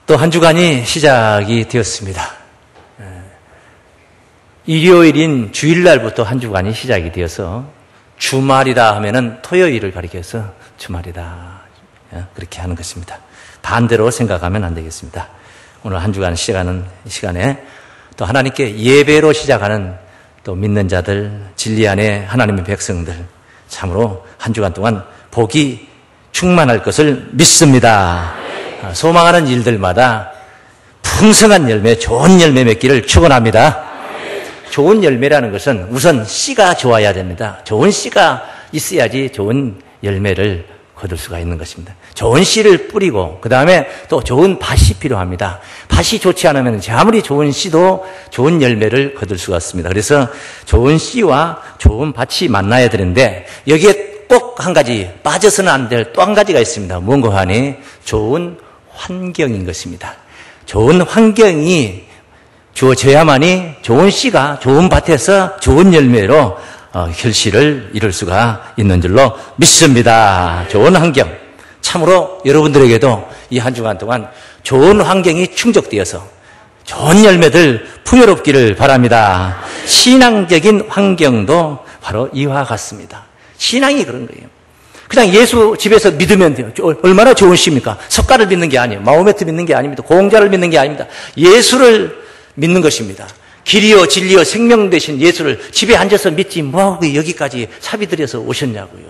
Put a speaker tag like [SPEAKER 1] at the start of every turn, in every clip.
[SPEAKER 1] 또 한 주간이 시작이 되었습니다. 일요일인 주일날부터 한 주간이 시작이 되어서 주말이다 하면은 토요일을 가리켜서 주말이다. 그렇게 하는 것입니다. 반대로 생각하면 안 되겠습니다. 오늘 한 주간 시작하는 시간에 또 하나님께 예배로 시작하는 또 믿는 자들, 진리 안에 하나님의 백성들, 참으로 한 주간 동안 복이 충만할 것을 믿습니다. 소망하는 일들마다 풍성한 열매, 좋은 열매 맺기를 축원합니다. 좋은 열매라는 것은 우선 씨가 좋아야 됩니다. 좋은 씨가 있어야지 좋은 열매를 거둘 수가 있는 것입니다. 좋은 씨를 뿌리고 그 다음에 또 좋은 밭이 필요합니다. 밭이 좋지 않으면 아무리 좋은 씨도 좋은 열매를 거둘 수가 없습니다. 그래서 좋은 씨와 좋은 밭이 만나야 되는데 여기에 꼭 한 가지 빠져서는 안 될 또 한 가지가 있습니다. 뭔가 하니 좋은 환경인 것입니다. 좋은 환경이 주어져야만이 좋은 씨가 좋은 밭에서 좋은 열매로 결실을 이룰 수가 있는 줄로 믿습니다. 좋은 환경. 참으로 여러분들에게도 이 한 주간 동안 좋은 환경이 충족되어서 좋은 열매들 풍요롭기를 바랍니다. 신앙적인 환경도 바로 이와 같습니다. 신앙이 그런 거예요. 그냥 예수 집에서 믿으면 돼요. 얼마나 좋은 씨입니까? 석가를 믿는 게 아니에요. 마호메트 믿는 게 아닙니다. 공자를 믿는 게 아닙니다. 예수를 믿는 것입니다. 길이요 진리요 생명 되신 예수를 집에 앉아서 믿지 뭐하고 여기까지 차비 들여서 오셨냐고요.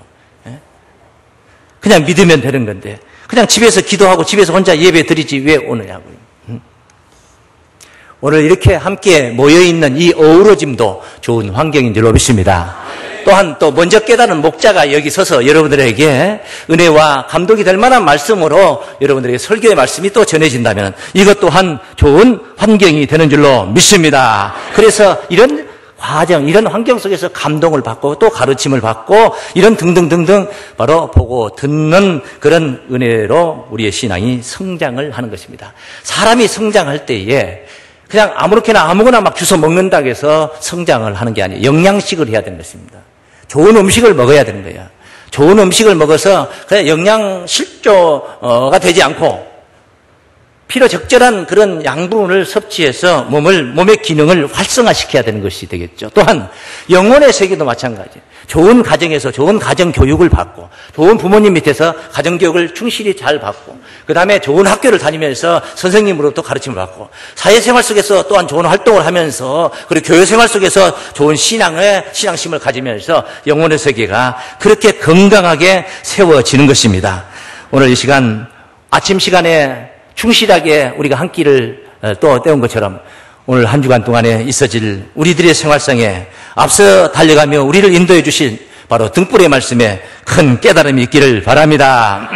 [SPEAKER 1] 그냥 믿으면 되는 건데 그냥 집에서 기도하고 집에서 혼자 예배 드리지 왜 오느냐고요. 오늘 이렇게 함께 모여있는 이 어우러짐도 좋은 환경인 줄로 믿습니다. 또한 또 먼저 깨달은 목자가 여기 서서 여러분들에게 은혜와 감동이 될 만한 말씀으로 여러분들에게 설교의 말씀이 또 전해진다면 이것 또한 좋은 환경이 되는 줄로 믿습니다. 그래서 이런 과정, 이런 환경 속에서 감동을 받고 또 가르침을 받고 이런 등등등등 바로 보고 듣는 그런 은혜로 우리의 신앙이 성장을 하는 것입니다. 사람이 성장할 때에 그냥 아무렇게나 막 주워 먹는다고 해서 성장을 하는 게 아니에요. 영양식을 해야 되는 것입니다. 좋은 음식을 먹어야 되는 거야. 좋은 음식을 먹어서 그냥 영양 실조가 되지 않고 필요 적절한 그런 양분을 섭취해서 몸의 기능을 활성화시켜야 되는 것이 되겠죠. 또한 영혼의 세계도 마찬가지예요. 좋은 가정에서 좋은 가정 교육을 받고 좋은 부모님 밑에서 가정 교육을 충실히 잘 받고 그 다음에 좋은 학교를 다니면서 선생님으로부터 가르침을 받고 사회생활 속에서 또한 좋은 활동을 하면서 그리고 교회생활 속에서 좋은 신앙심을 가지면서 영혼의 세계가 그렇게 건강하게 세워지는 것입니다. 오늘 이 시간 아침 시간에 충실하게 우리가 한 끼를 또 때운 것처럼 오늘 한 주간 동안에 있어질 우리들의 생활상에 앞서 달려가며 우리를 인도해 주신 바로 등불의 말씀에 큰 깨달음이 있기를 바랍니다.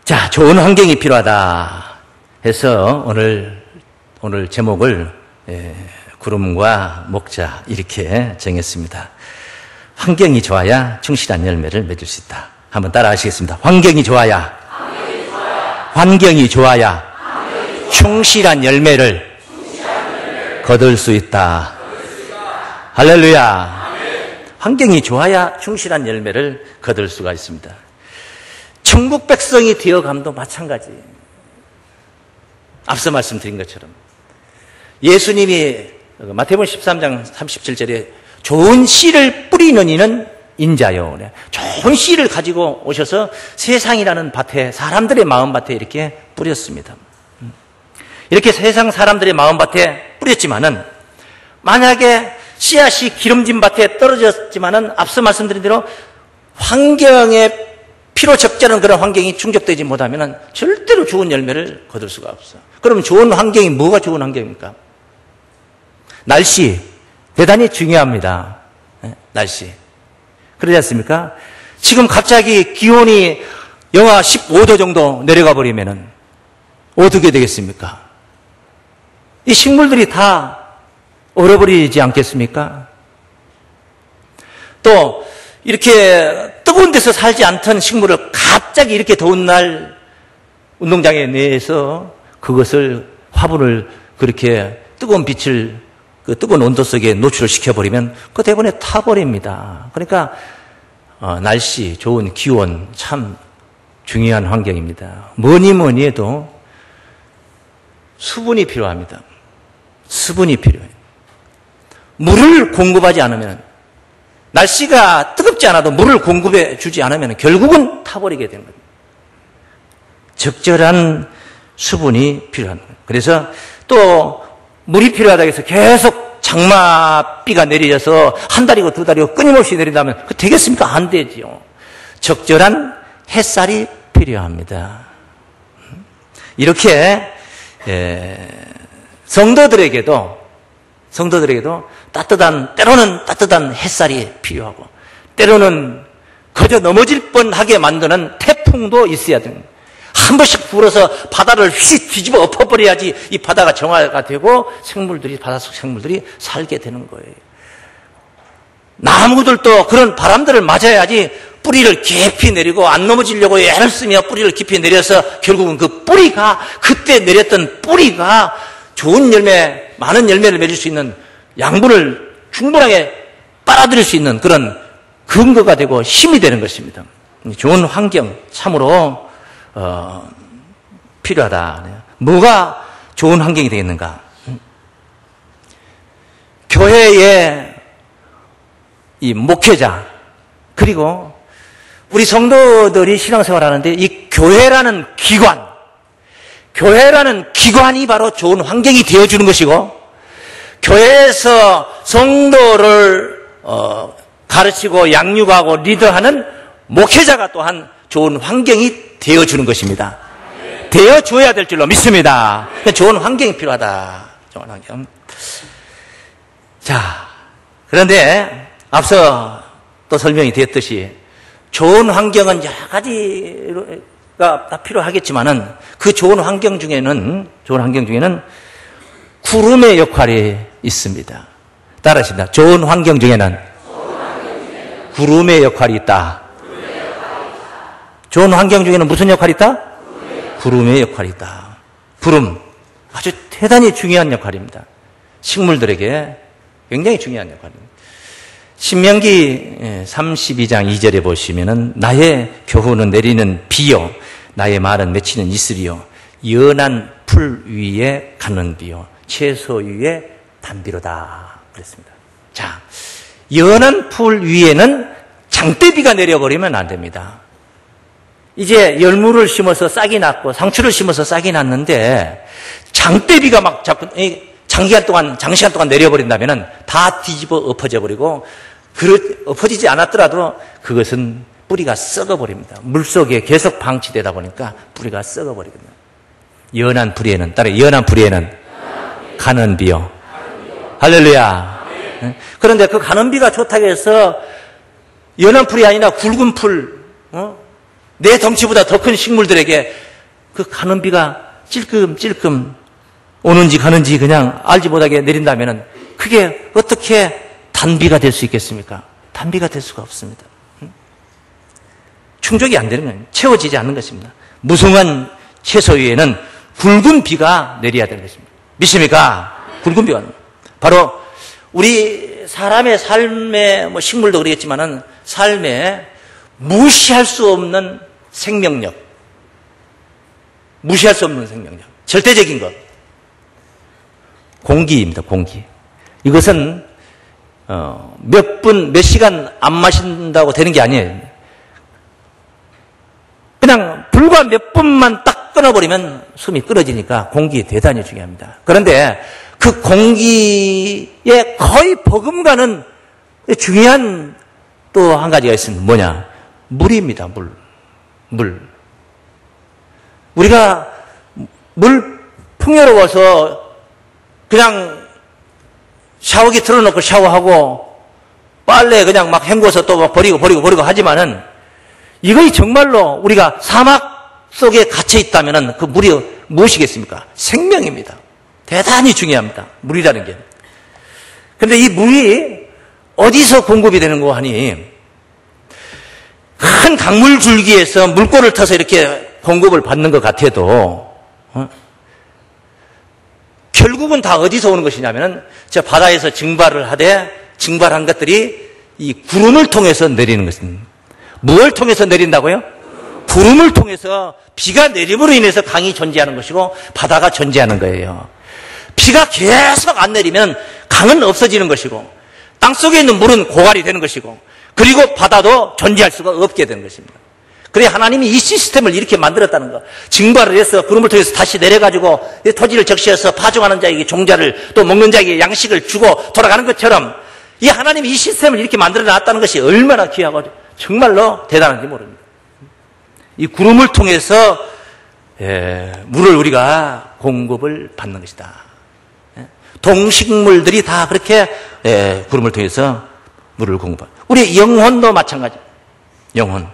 [SPEAKER 1] 자, 좋은 환경이 필요하다 해서 오늘 제목을 구름과 목자 이렇게 정했습니다. 환경이 좋아야 충실한 열매를 맺을 수 있다. 한번 따라 하시겠습니다. 환경이 좋아야 충실한 열매를 거둘 수 있다. 할렐루야. 환경이 좋아야 충실한 열매를 거둘 수가 있습니다. 천국 백성이 되어감도 마찬가지예요. 앞서 말씀드린 것처럼 예수님이 마태복음 13장 37절에 좋은 씨를 뿌리는 이는 인자요. 좋은 씨를 가지고 오셔서 세상이라는 밭에 사람들의 마음밭에 이렇게 뿌렸습니다. 이렇게 세상 사람들의 마음밭에 뿌렸지만은 만약에 씨앗이 기름진 밭에 떨어졌지만은 앞서 말씀드린 대로 환경에 필요 적절한 그런 환경이 충족되지 못하면은 절대로 좋은 열매를 거둘 수가 없어. 그러면 좋은 환경이 뭐가 좋은 환경입니까? 날씨 대단히 중요합니다. 날씨. 그러지 않습니까? 지금 갑자기 기온이 영하 15도 정도 내려가 버리면은 어떻게 되겠습니까? 이 식물들이 다 얼어버리지 않겠습니까? 또 이렇게 뜨거운 데서 살지 않던 식물을 갑자기 이렇게 더운 날 운동장에 내서 그것을 화분을 그렇게 뜨거운 빛을 그 뜨거운 온도 속에 노출을 시켜버리면 그 대부분에 타버립니다. 그러니까 날씨, 좋은 기온 참 중요한 환경입니다. 뭐니 해도 수분이 필요합니다. 수분이 필요해요. 물을 공급하지 않으면, 날씨가 뜨겁지 않아도 물을 공급해 주지 않으면 결국은 타버리게 되는 겁니다. 적절한 수분이 필요한 거예요. 그래서 또 물이 필요하다고 해서 계속 장마비가 내려져서 한 달이고 두 달이고 끊임없이 내린다면 그거 되겠습니까? 안 되지요. 적절한 햇살이 필요합니다. 이렇게 성도들에게도 때로는 따뜻한 햇살이 필요하고, 때로는 그저 넘어질 뻔하게 만드는 태풍도 있어야 됩니다. 한 번씩 불어서 바다를 휙 뒤집어 엎어버려야지 이 바다가 정화가 되고 바닷속 생물들이 살게 되는 거예요. 나무들도 그런 바람들을 맞아야지 뿌리를 깊이 내리고 안 넘어지려고 애를 쓰며 뿌리를 깊이 내려서 결국은 그 뿌리가, 그때 내렸던 뿌리가 좋은 열매, 많은 열매를 맺을 수 있는 양분을 충분하게 빨아들일 수 있는 그런 근거가 되고 힘이 되는 것입니다. 좋은 환경 참으로 필요하다. 뭐가 좋은 환경이 되겠는가? 교회의 이 목회자, 그리고 우리 성도들이 신앙생활하는데 이 교회라는 기관이 바로 좋은 환경이 되어주는 것이고, 교회에서 성도를 가르치고 양육하고 리더하는 목회자가 또한 좋은 환경이 되어주는 것입니다. 되어줘야 될 줄로 믿습니다. 좋은 환경이 필요하다. 좋은 환경. 자, 그런데 앞서 또 설명이 되었듯이 좋은 환경은 여러 가지가 다 필요하겠지만은 그 좋은 환경 중에는 구름의 역할이 있습니다. 따라하십니다. 좋은 환경 중에는 구름의 역할이 있다. 좋은 환경 중에는 무슨 역할이 있다? 구름의 역할이 있다. 구름, 아주 대단히 중요한 역할입니다. 식물들에게 굉장히 중요한 역할입니다. 신명기 32장 2절에 보시면은 나의 교훈은 내리는 비요, 나의 말은 맺히는 이슬이요, 연한 풀 위에 가는 비요, 채소 위에 단비로다 그랬습니다. 자, 연한 풀 위에는 장대비가 내려버리면 안 됩니다. 이제 열무를 심어서 싹이 났고 상추를 심어서 싹이 났는데 장대비가 막 자꾸 장시간 동안 내려버린다면 다 뒤집어 엎어져 버리고, 엎어지지 않았더라도 그것은 뿌리가 썩어버립니다. 물속에 계속 방치되다 보니까 뿌리가 썩어버리거든요. 연한 풀에는 가는 비요. 할렐루야. 그런데 그 가는 비가 좋다고 해서 연한 풀이 아니라 굵은 풀, 내 덩치보다 더 큰 식물들에게 그 가는 비가 찔끔찔끔 오는지 가는지 그냥 알지 못하게 내린다면 그게 어떻게 단비가 될 수 있겠습니까? 단비가 될 수가 없습니다. 충족이 안 되는 거예요. 채워지지 않는 것입니다. 무성한 채소 위에는 굵은 비가 내려야 되는 것입니다. 믿습니까? 굵은 비가. 바로 우리 사람의 삶에, 식물도 그러겠지만은 삶에 무시할 수 없는 생명력, 절대적인 것, 공기입니다. 공기. 이것은 몇 시간 안 마신다고 되는 게 아니에요. 그냥 불과 몇 분만 딱 끊어버리면 숨이 끊어지니까 공기 대단히 중요합니다. 그런데 그 공기에 거의 버금가는 중요한 또 한 가지가 있습니다. 뭐냐? 물입니다. 물. 우리가 물 풍요로워서 그냥 샤워기 틀어놓고 샤워하고 빨래 그냥 막 헹궈서 또 막 버리고 하지만은 이것이 정말로 우리가 사막 속에 갇혀 있다면은 그 물이 무엇이겠습니까? 생명입니다. 대단히 중요합니다. 물이라는 게. 그런데 이 물이 어디서 공급이 되는고 하니 큰 강물 줄기에서 물꼬를 터서 이렇게 공급을 받는 것 같아도 결국은 다 어디서 오는 것이냐면은 저 바다에서 증발한 것들이 이 구름을 통해서 내리는 것입니다. 무엇을 통해서 내린다고요? 구름을 통해서 비가 내림으로 인해서 강이 존재하는 것이고 바다가 존재하는 거예요. 비가 계속 안 내리면 강은 없어지는 것이고 땅속에 있는 물은 고갈이 되는 것이고 그리고 바다도 존재할 수가 없게 되는 것입니다. 그래 하나님이 이 시스템을 이렇게 만들었다는 거. 증발을 해서 구름을 통해서 다시 내려가지고 토지를 적시해서 파종하는 자에게 종자를 또 먹는 자에게 양식을 주고 돌아가는 것처럼 이 하나님이 이 시스템을 이렇게 만들어 놨다는 것이 얼마나 귀하고 정말로 대단한지 모릅니다. 이 구름을 통해서 물을 우리가 공급을 받는 것이다. 동식물들이 다 그렇게 구름을 통해서 물을 공급합니다. 우리 영혼도 마찬가지. 영혼.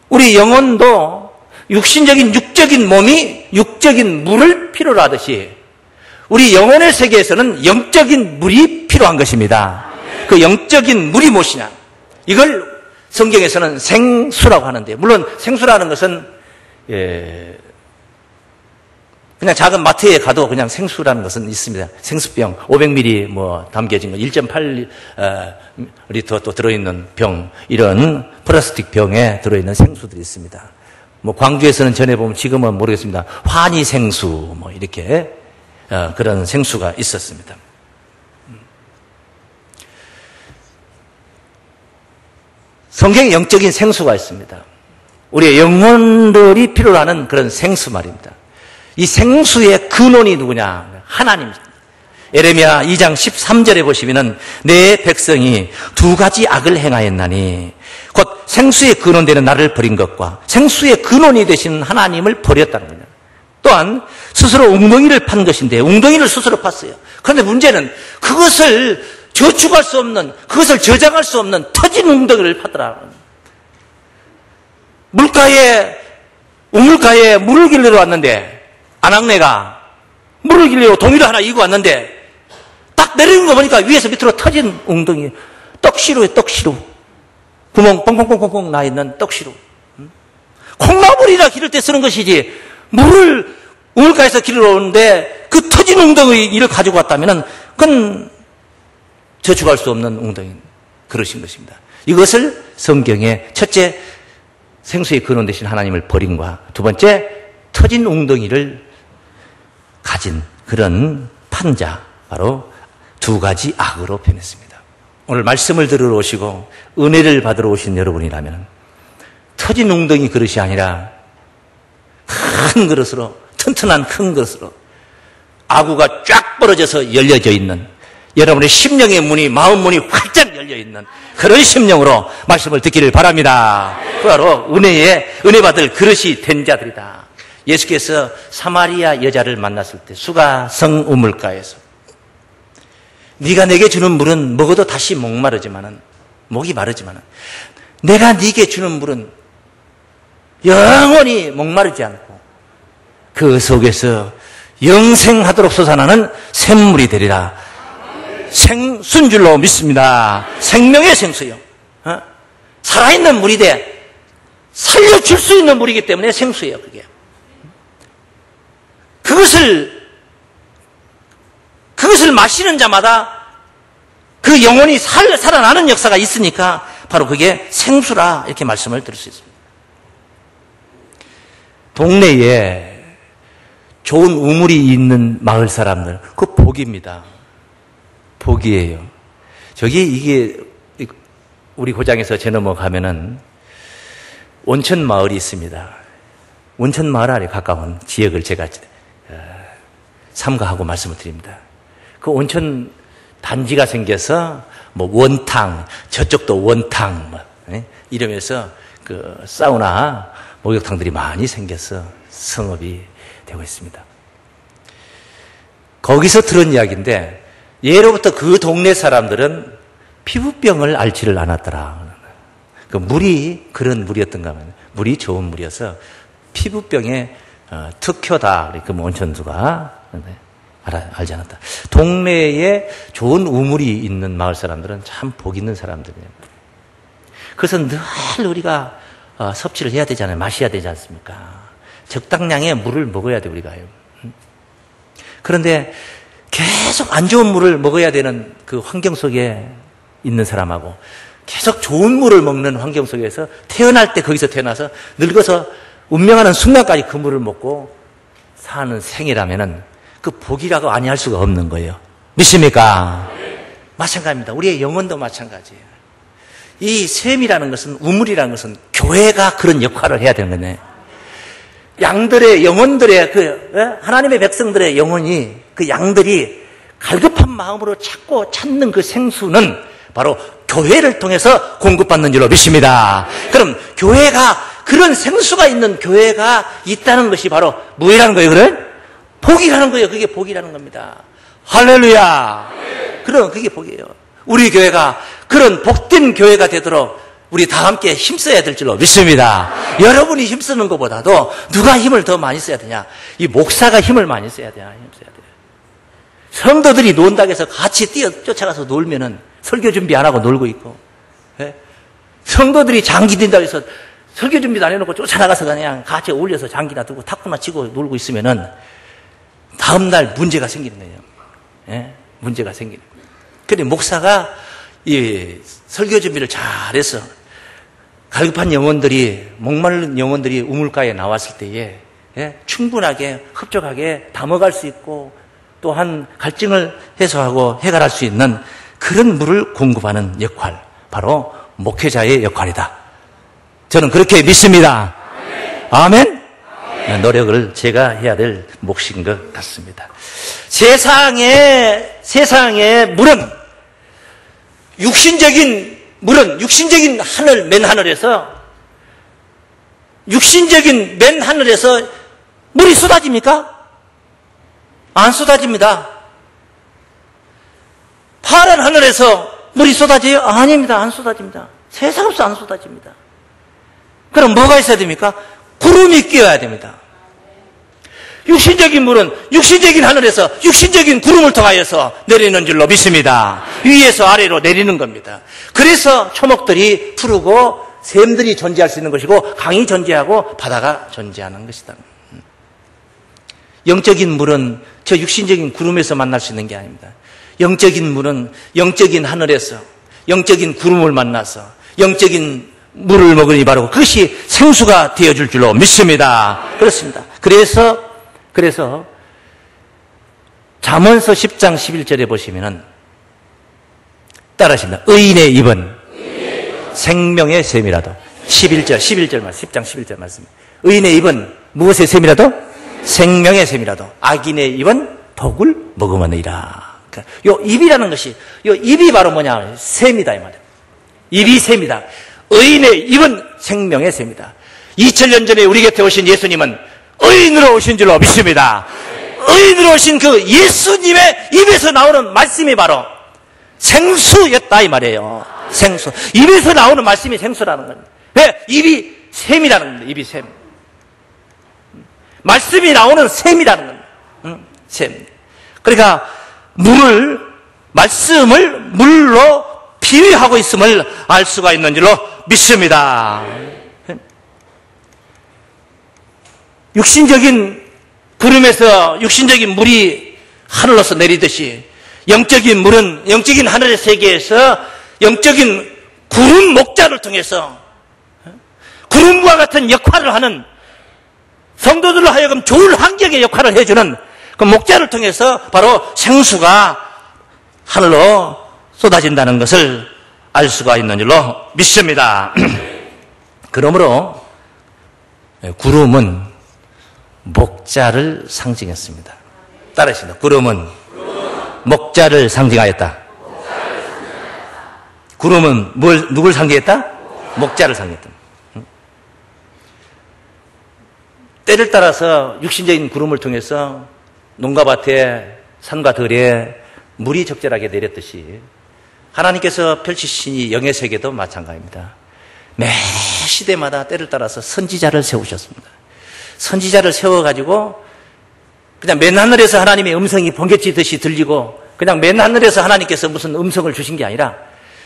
[SPEAKER 1] 우리 영혼도 육적인 몸이 육적인 물을 필요로 하듯이 우리 영혼의 세계에서는 영적인 물이 필요한 것입니다. 그 영적인 물이 무엇이냐? 이걸 성경에서는 생수라고 하는데, 물론 생수라는 것은 그냥 작은 마트에 가도 그냥 생수라는 것은 있습니다. 생수병 500ml 담겨진 거 1.8리터 또 들어있는 병, 이런 플라스틱 병에 들어있는 생수들이 있습니다. 광주에서는 전에 보면 지금은 모르겠습니다. 환희 생수 이렇게 그런 생수가 있었습니다. 성경에 영적인 생수가 있습니다. 우리의 영혼들이 필요로 하는 그런 생수 말입니다. 이 생수의 근원이 누구냐? 하나님입니다. 예레미야 2장 13절에 보시면은 내 백성이 두 가지 악을 행하였나니 곧 생수의 근원되는 나를 버린 것과 생수의 근원이 되신 하나님을 버렸다는 거예요. 또한 스스로 웅덩이를 판 것인데 웅덩이를 스스로 팠어요. 그런데 문제는 그것을 저축할 수 없는, 그것을 저장할 수 없는 터진 웅덩이를 파더라. 우물가에 물을 길러러 왔는데 아낙네가 물을 길러러 동이를 하나 이고 왔는데 딱 내리는 거 보니까 위에서 밑으로 터진 웅덩이, 떡시루에 떡시루, 구멍 뻥뻥뻥뻥 나 있는 떡시루. 콩나물이나 기를 때 쓰는 것이지 물을 우물가에서 길러 오는데 그 터진 웅덩이를 가지고 왔다면 그건 저축할 수 없는 웅덩이 그러신 것입니다. 이것을 성경에 첫째 생수의 근원 되신 하나님을 버림과 두 번째 터진 웅덩이를 가진 그런 판자, 바로 두 가지 악으로 표현했습니다. 오늘 말씀을 들으러 오시고 은혜를 받으러 오신 여러분이라면 터진 웅덩이 그릇이 아니라 큰 그릇으로, 튼튼한 큰 그릇으로 아구가 쫙 벌어져서 열려져 있는 여러분의 심령의 문이, 마음 문이 활짝 열려있는 그런 심령으로 말씀을 듣기를 바랍니다. 그 바로 은혜 받을 그릇이 된 자들이다. 예수께서 사마리아 여자를 만났을 때 수가성 우물가에서 네가 내게 주는 물은 먹어도 다시 목이 마르지만은 내가 네게 주는 물은 영원히 목마르지 않고 그 속에서 영생하도록 솟아나는 샘물이 되리라. 생수인 줄로 믿습니다. 생명의 생수요. 살아있는 물이 돼 살려줄 수 있는 물이기 때문에 생수예요. 그게. 그것을 마시는 자마다 그 영혼이 살아나는 역사가 있으니까 바로 그게 생수라 이렇게 말씀을 드릴 수 있습니다. 동네에 좋은 우물이 있는 마을 사람들, 그 복입니다. 복이에요. 이게 우리 고장에서 저 넘어가면은 온천 마을이 있습니다. 온천 마을 안에 가까운 지역을 제가 삼가하고 말씀을 드립니다. 그 온천 단지가 생겨서 원탕, 저쪽도 원탕 이러면서 그 사우나, 목욕탕들이 많이 생겨서 성업이 되고 있습니다. 거기서 들은 이야기인데 예로부터 그 동네 사람들은 피부병을 앓지를 않았더라. 그 물이 그런 물이었던가 하면 물이 좋은 물이어서 피부병에 특효다. 그 온천수가 알지 않았다. 동네에 좋은 우물이 있는 마을 사람들은 참 복 있는 사람들이에요. 그래서 늘 우리가 섭취를 해야 되잖아요. 마셔야 되지 않습니까? 적당량의 물을 먹어야 돼 우리가요. 그런데 계속 안 좋은 물을 먹어야 되는 그 환경 속에 있는 사람하고 계속 좋은 물을 먹는 환경 속에서 태어날 때 거기서 태어나서 늙어서 운명하는 순간까지 그 물을 먹고 사는 생이라면은 그 복이라고 아니할 수가 없는 거예요. 믿습니까? 마찬가지입니다. 우리의 영혼도 마찬가지예요. 이 셈이라는 것은, 우물이라는 것은 교회가 그런 역할을 해야 되는 거네. 양들의 영혼들의 하나님의 백성들의 영혼이, 그 양들이 갈급한 마음으로 찾는 그 생수는 바로 교회를 통해서 공급받는 줄로 믿습니다. 그럼 교회가, 그런 생수가 있는 교회가 있다는 것이 바로 뭐라는 거예요? 그래? 복이라는 거예요. 그게 복이라는 겁니다. 할렐루야. 그럼 그게 복이에요. 우리 교회가 그런 복된 교회가 되도록 우리 다 함께 힘써야 될 줄로 믿습니다. 여러분이 힘쓰는 것보다도 누가 힘을 더 많이 써야 되냐? 이 목사가 힘을 많이 써야 되냐? 힘써야 돼요. 성도들이 논다고 해서 같이 쫓아가서 놀면은 설교 준비 안 하고 놀고 있고, 예? 성도들이 장기 든다고 해서 설교 준비도 안 해놓고 쫓아나가서 그냥 같이 어울려서 장기나 두고 탁구나 치고 놀고 있으면은 다음날 문제가 생기는 거예요. 예? 문제가 생기는 거예요. 그런데 목사가 이 설교 준비를 잘해서 갈급한 영혼들이, 목마른 영혼들이 우물가에 나왔을 때에, 예? 충분하게 흡족하게 담아갈 수 있고 또한 갈증을 해소하고 해결할 수 있는 그런 물을 공급하는 역할, 바로 목회자의 역할이다. 저는 그렇게 믿습니다. 아멘? 아멘. 노력을 제가 해야 될 몫인 것 같습니다. 세상의 물은, 육신적인 물은, 육신적인 하늘, 맨 하늘에서, 육신적인 맨 하늘에서 물이 쏟아집니까? 안 쏟아집니다. 파란 하늘에서 물이 쏟아져요? 아닙니다. 안 쏟아집니다. 세상에서 안 쏟아집니다. 그럼 뭐가 있어야 됩니까? 구름이 끼어야 됩니다. 육신적인 물은 육신적인 하늘에서 육신적인 구름을 통하여서 내리는 줄로 믿습니다. 위에서 아래로 내리는 겁니다. 그래서 초목들이 푸르고 샘들이 존재할 수 있는 것이고 강이 존재하고 바다가 존재하는 것이다. 영적인 물은 저 육신적인 구름에서 만날 수 있는 게 아닙니다. 영적인 물은 영적인 하늘에서 영적인 구름을 만나서 영적인 물을 먹으니 바로 그것이 생수가 되어줄 줄로 믿습니다. 그렇습니다. 그래서 잠언서 10장 11절에 보시면은 따라하십니다. 의인의 입은 생명의 샘이라도. 11절 말씀, 10장 11절 말씀. 의인의 입은 무엇의 샘이라도? 생명의 샘이라도. 악인의 입은 독을 머금으니라. 요 입이라는 것이, 요 입이 바로 뭐냐? 샘이다 이 말이에요. 입이 샘이다. 의인의 입은 생명의 샘이다. 2000년 전에 우리 곁에 오신 예수님은 의인으로 오신 줄로 믿습니다. 의인으로 오신 그 예수님의 입에서 나오는 말씀이 바로 생수였다 이 말이에요. 생수. 입에서 나오는 말씀이 생수라는 거예요. 왜? 입이 샘이라는 겁니다. 입이 샘. 말씀이 나오는 샘이라는 겁니다. 샘. 그러니까 말씀을 물로 비유하고 있음을 알 수가 있는 줄로 믿습니다. 육신적인 구름에서 육신적인 물이 하늘로서 내리듯이 영적인 물은 영적인 하늘의 세계에서 영적인 구름 목자를 통해서 구름과 같은 역할을 하는, 성도들로 하여금 좋은 환경의 역할을 해주는 그 목자를 통해서 바로 생수가 하늘로 쏟아진다는 것을 알 수가 있는 줄로 믿습니다. 그러므로 구름은 목자를 상징했습니다. 따라하십니다. 구름은 목자를 상징하였다. 구름은 누굴 상징했다? 목자를 상징했다. 때를 따라서 육신적인 구름을 통해서 농가 밭에 산과 들에 물이 적절하게 내렸듯이 하나님께서 펼치신 이 영의 세계도 마찬가지입니다. 매 시대마다 때를 따라서 선지자를 세우셨습니다. 선지자를 세워가지고 그냥 맨 하늘에서 하나님의 음성이 번개치듯이 들리고 그냥 맨 하늘에서 하나님께서 무슨 음성을 주신 게 아니라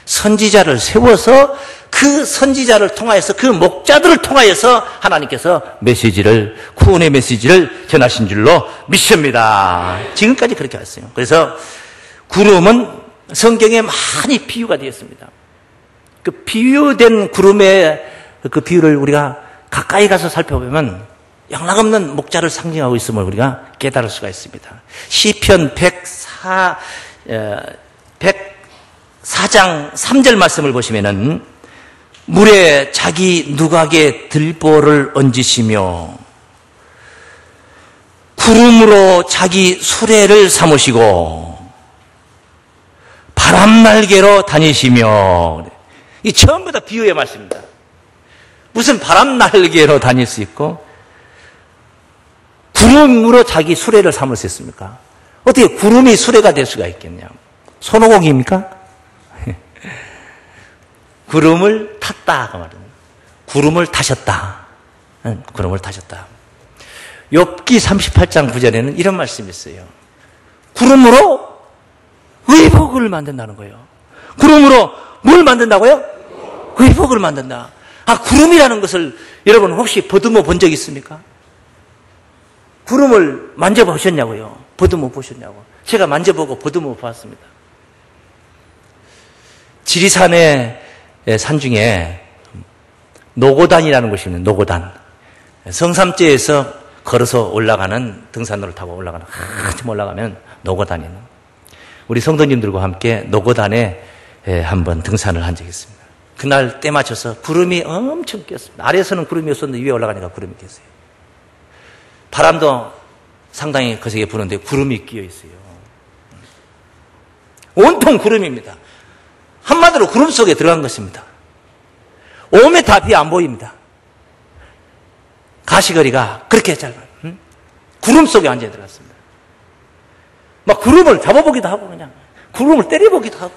[SPEAKER 1] 선지자를 세워서 그 선지자를 통하여서 그 목자들을 통하여서 하나님께서 구원의 메시지를 전하신 줄로 믿습니다. 지금까지 그렇게 왔어요. 그래서 구름은 성경에 많이 비유가 되었습니다. 그 비유된 구름의 그 비유를 우리가 가까이 가서 살펴보면 영락없는 목자를 상징하고 있음을 우리가 깨달을 수가 있습니다. 시편 104장 3절 말씀을 보시면은 물에 자기 누각에 들보를 얹으시며 구름으로 자기 수레를 삼으시고 바람날개로 다니시며, 이 전부 다 비유의 말씀입니다. 무슨 바람날개로 다닐 수 있고 구름으로 자기 수레를 삼을 수 있습니까? 어떻게 구름이 수레가 될 수가 있겠냐? 손오공입니까? 구름을 탔다 그 말은 구름을 타셨다. 구름을 타셨다. 욥기 38장 9절에는 이런 말씀이 있어요. 구름으로 의복을 만든다는 거예요. 구름으로 뭘 만든다고요? 의복을 만든다. 아, 구름이라는 것을 여러분 혹시 보듬어 본 적 있습니까? 구름을 만져보셨냐고요? 보듬어 보셨냐고? 제가 만져보고 보듬어 보았습니다. 지리산의 산 중에 노고단이라는 곳이 있는 노고단. 성삼제에서 걸어서 올라가는 등산로를 타고 올라가는 한참 올라가면 노고단이 있는, 우리 성도님들과 함께 노고단에 한번 등산을 한 적이 있습니다. 그날 때 맞춰서 구름이 엄청 꼈습니다. 아래에서는 구름이 없었는데 위에 올라가니까 구름이 꼈어요. 바람도 상당히 거세게 부는데 구름이 끼어 있어요. 온통 구름입니다. 한마디로 구름 속에 들어간 것입니다. 5m 앞이 안 보입니다. 가시거리가 그렇게 짧아요. 구름 속에 완전히 들어갔습니다. 막 구름을 잡아보기도 하고 그냥 구름을 때려보기도 하고.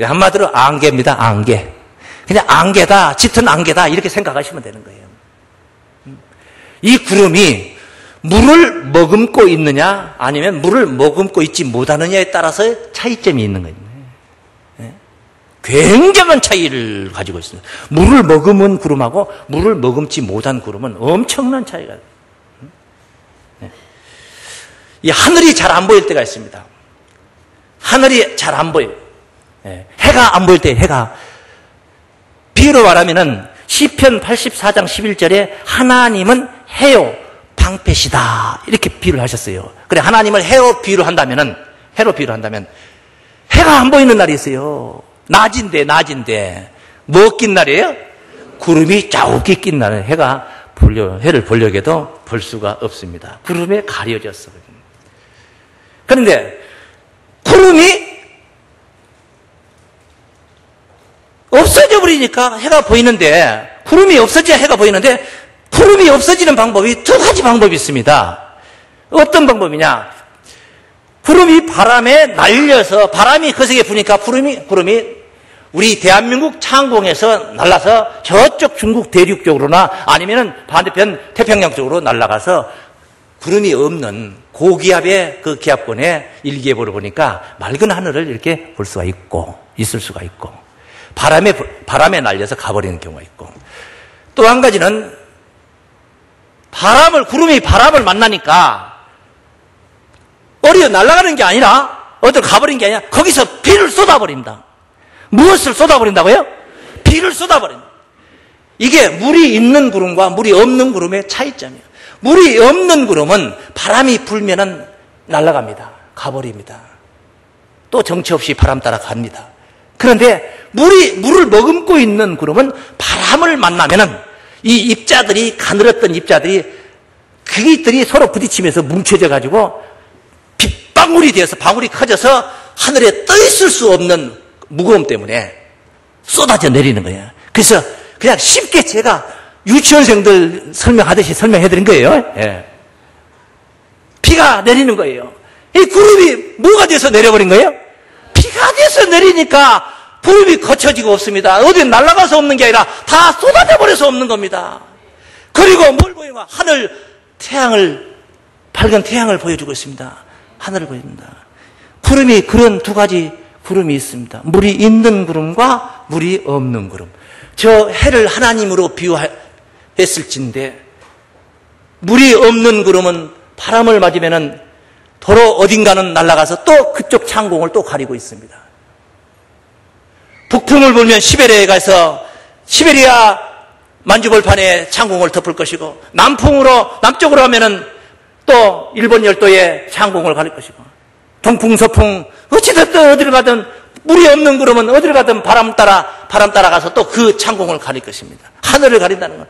[SPEAKER 1] 한마디로 안개입니다. 안개. 그냥 안개다, 짙은 안개다 이렇게 생각하시면 되는 거예요. 이 구름이 물을 머금고 있느냐 아니면 물을 머금고 있지 못하느냐에 따라서 차이점이 있는 거예요. 굉장한 차이를 가지고 있습니다. 물을 머금은 구름하고 물을 머금지 못한 구름은 엄청난 차이가 있어요. 이 하늘이 잘 안 보일 때가 있습니다. 하늘이 잘 안 보여요. 해가 안 보일 때, 해가. 비유로 말하면은 시편 84장 11절에 하나님은 해요 방패시다 이렇게 비유를 하셨어요. 그래, 하나님을 해로 비유를 한다면 해가 안 보이는 날이 있어요. 낮인데 뭐 낀 날이에요? 구름이 자욱이 낀 날은 해를 보려고 해도 볼 수가 없습니다. 구름에 가려졌어요. 그런데 구름이 없어져 버리니까 해가 보이는데, 구름이 없어져야 해가 보이는데, 구름이 없어지는 방법이 두 가지 방법이 있습니다. 어떤 방법이냐? 구름이 바람에 날려서 바람이 거세게 부니까 구름이 우리 대한민국 창공에서 날아서 저쪽 중국 대륙 쪽으로나 아니면은 반대편 태평양 쪽으로 날아가서 구름이 없는 고기압의 그 기압권에 일기예보를 보니까 맑은 하늘을 이렇게 볼 수가 있고, 있을 수가 있고, 바람에 날려서 가버리는 경우가 있고, 또 한 가지는 구름이 바람을 만나니까 어디로 날아가는 게 아니라, 어디로 가버린 게 아니라 거기서 비를 쏟아버립니다. 무엇을 쏟아버린다고요? 비를 쏟아버립니다. 이게 물이 있는 구름과 물이 없는 구름의 차이점이에요. 물이 없는 구름은 바람이 불면은 날아갑니다. 가버립니다. 또 정처 없이 바람 따라 갑니다. 그런데 물을 머금고 있는 구름은 바람을 만나면은 이 입자들이, 가늘었던 입자들이, 그들이 서로 부딪히면서 뭉쳐져 가지고 빗방울이 되어서 방울이 커져서 하늘에 떠 있을 수 없는 무거움 때문에 쏟아져 내리는 거예요. 그래서 그냥 쉽게 제가 유치원생들 설명하듯이 설명해 드린 거예요. 예. 비가 내리는 거예요. 이 구름이 뭐가 돼서 내려버린 거예요? 비가 돼서 내리니까 구름이 거쳐지고 없습니다. 어디 날아가서 없는 게 아니라 다 쏟아져 버려서 없는 겁니다. 그리고 뭘 보여요? 하늘, 밝은 태양을 보여주고 있습니다. 하늘을 보여줍니다. 구름이 그런 두 가지 구름이 있습니다. 물이 있는 구름과 물이 없는 구름. 저 해를 하나님으로 비유했을진데, 물이 없는 구름은 바람을 맞으면은 도로 어딘가는 날아가서 또 그쪽 창공을 또 가리고 있습니다. 북풍을 불면 시베리아에 가서 시베리아 만주벌판에 창공을 덮을 것이고, 남쪽으로 하면은 또 일본 열도에 창공을 가릴 것이고, 동풍, 서풍, 어찌됐든 어디를 가든 물이 없는 구름은 어디를 가든 바람 따라 가서 또 그 창공을 가릴 것입니다. 하늘을 가린다는 건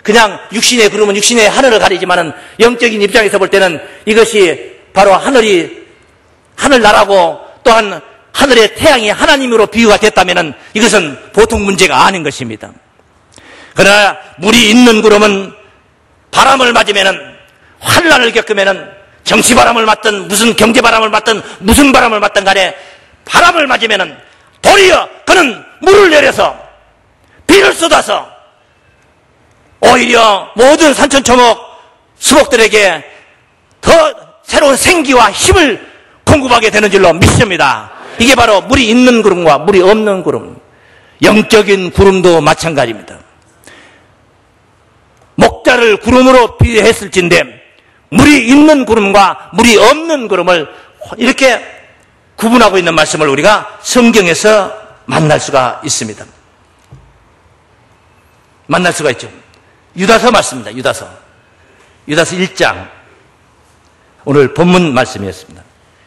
[SPEAKER 1] 그냥 육신의 구름은 육신의 하늘을 가리지만은 영적인 입장에서 볼 때는 이것이 바로 하늘나라고 또한 하늘의 태양이 하나님으로 비유가 됐다면은 이것은 보통 문제가 아닌 것입니다. 그러나 물이 있는 구름은 바람을 맞으면은, 환란을 겪으면은, 정치바람을 맞든 무슨 경제바람을 맞든 무슨 바람을 맞든 간에 바람을 맞으면은 도리어 그는 물을 내려서 비를 쏟아서 오히려 모든 산천초목 수목들에게 더 새로운 생기와 힘을 공급하게 되는 줄로 믿습니다. 이게 바로 물이 있는 구름과 물이 없는 구름, 영적인 구름도 마찬가지입니다. 목자를 구름으로 비유했을진데 물이 있는 구름과 물이 없는 구름을 이렇게 구분하고 있는 말씀을 우리가 성경에서 만날 수가 있습니다. 만날 수가 있죠. 유다서 말씀입니다. 유다서 1장 오늘 본문 말씀이었습니다.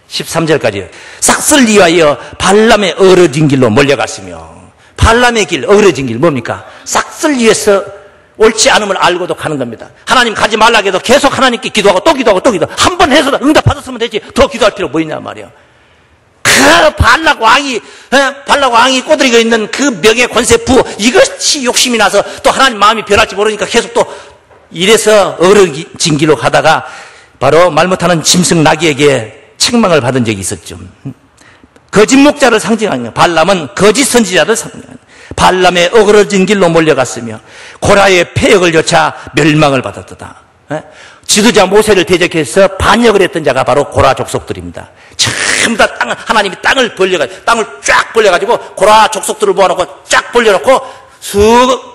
[SPEAKER 1] 13절까지요. 싹쓸 위하여 발람의 어그러진 길로 몰려갔으며, 발람의 길, 어그러진 길 뭡니까? 싹쓸 위해서 옳지 않음을 알고도 가는 겁니다. 하나님 가지 말라고 해도 계속 하나님께 기도하고 또 기도하고 또 기도. 한 번 해서 응답 받았으면 되지 더 기도할 필요 뭐 있냐 말이에요. 그 발락 왕이 꼬드리고 있는 그 명예 권세 부, 이것이 욕심이 나서 또 하나님 마음이 변할지 모르니까 계속 또 이래서 어그러진 길로 가다가 바로 말 못하는 짐승 나귀에게 책망을 받은 적이 있었죠. 거짓 목자를 상징하는 거예요. 발람은 거짓 선지자를 상징하는 거예요. 발람의 어그러진 길로 몰려갔으며 고라의 폐역을 좇아 멸망을 받았다. 지도자 모세를 대적해서 반역을 했던 자가 바로 고라 족속들입니다. 전부 다 하나님이 땅을 쫙 벌려가지고 고라 족속들을 모아놓고 쫙 벌려놓고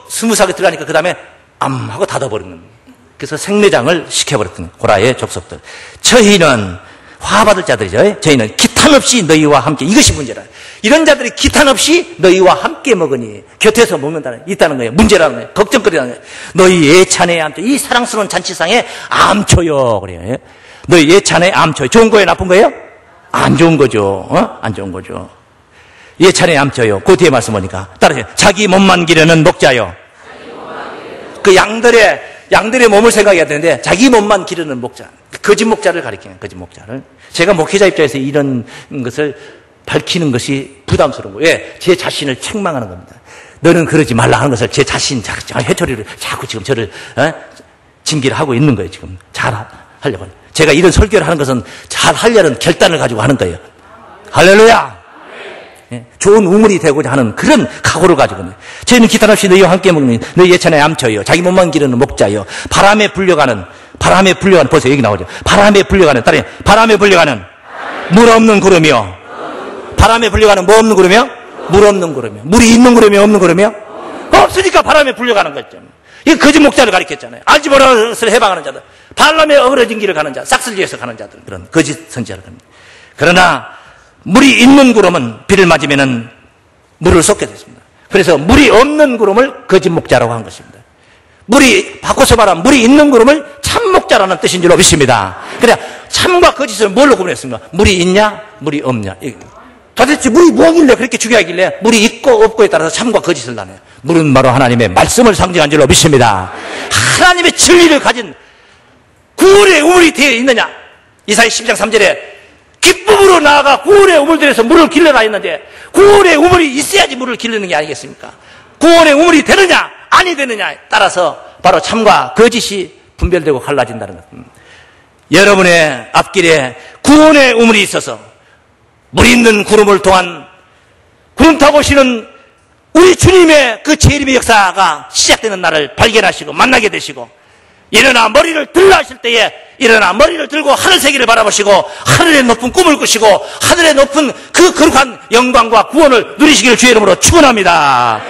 [SPEAKER 1] 스무스하게 들어가니까 그 다음에 암하고 닫아버리는 거예요. 그래서 생매장을 시켜버렸던 거예요. 고라의 족속들. 저희는 화받을 자들이죠. 저희는 기탄 없이 너희와 함께, 이것이 문제라. 이런 자들이 기탄 없이 너희와 함께 먹으니, 곁에서 먹는다는 있다는 거예요. 문제라는 거예요. 걱정거리라는 거예요. 너희 예찬의 암초, 이 사랑스러운 잔치상에 암초요 그래요. 너희 예찬의 암초. 좋은 거예요, 나쁜 거예요? 안 좋은 거죠. 안 좋은 거죠. 예찬의 암초요. 그 뒤에 말씀 보니까 따라서 자기 몸만 기르는 목자요. 그 양들의 몸을 생각해야 되는데 자기 몸만 기르는 목자, 거짓 목자를 가리키는, 거짓 목자를. 제가 목회자 입장에서 이런 것을 밝히는 것이 부담스러운 거예요. 왜? 제 자신을 책망하는 겁니다. 너는 그러지 말라 하는 것을 제 자신, 회초리를 자꾸 지금 저를 징계를 하고 있는 거예요. 지금 잘 하려고. 제가 이런 설교를 하는 것은 잘 하려는 결단을 가지고 하는 거예요. 할렐루야. 좋은 우물이 되고자 하는 그런 각오를 가지고 있는. 저희는 기탄 없이 너희와 함께 먹는 너희 예찬의 암초요, 자기 몸만 기르는 목자요, 바람에 불려가는 벌써 여기 나오죠. 바람에 불려가는 물 없는 구름이요. 바람에 불려가는 뭐 없는 구름이요? 물 없는 구름이요. 물이 있는 구름이요, 없는 구름이요? 없으니까 바람에 불려가는 거죠. 이거 거짓 목자를 가리켰잖아요. 알지 못하는 것을 해방하는 자들, 발람에 어그러진 길을 가는 자, 싹쓸이에서 가는 자들, 그런 거짓 선지자를 갑니다. 그러나 물이 있는 구름은 비를 맞으면은 물을 쏟게 됐습니다. 그래서 물이 없는 구름을 거짓 목자라고 한 것입니다. 바꿔서 말하면 물이 있는 구름을 참 목자라는 뜻인 줄로 믿습니다. 그래, 참과 거짓을 뭘로 구분했습니까? 물이 있냐, 물이 없냐. 도대체 물이 뭐길래 그렇게 중요하길래 물이 있고 없고에 따라서 참과 거짓을 나눠요. 물은 바로 하나님의 말씀을 상징한 줄로 믿습니다. 하나님의 진리를 가진 구원의 우물이 되어 있느냐. 이사야 12장 3절에 기쁨으로 나아가 구원의 우물들에서 물을 길러라 했는데, 구원의 우물이 있어야지 물을 길르는 게 아니겠습니까? 구원의 우물이 되느냐 아니 되느냐에 따라서 바로 참과 거짓이 분별되고 갈라진다는 것. 여러분의 앞길에 구원의 우물이 있어서 물 있는 구름을 통한 구름 타고 오시는 우리 주님의 그 재림의 역사가 시작되는 날을 발견하시고 만나게 되시고, 일어나 머리를 들라 하실 때에 일어나 머리를 들고 하늘 세계를 바라보시고 하늘의 높은 꿈을 꾸시고 하늘의 높은 그 거룩한 영광과 구원을 누리시기를 주의 이름으로 축원합니다.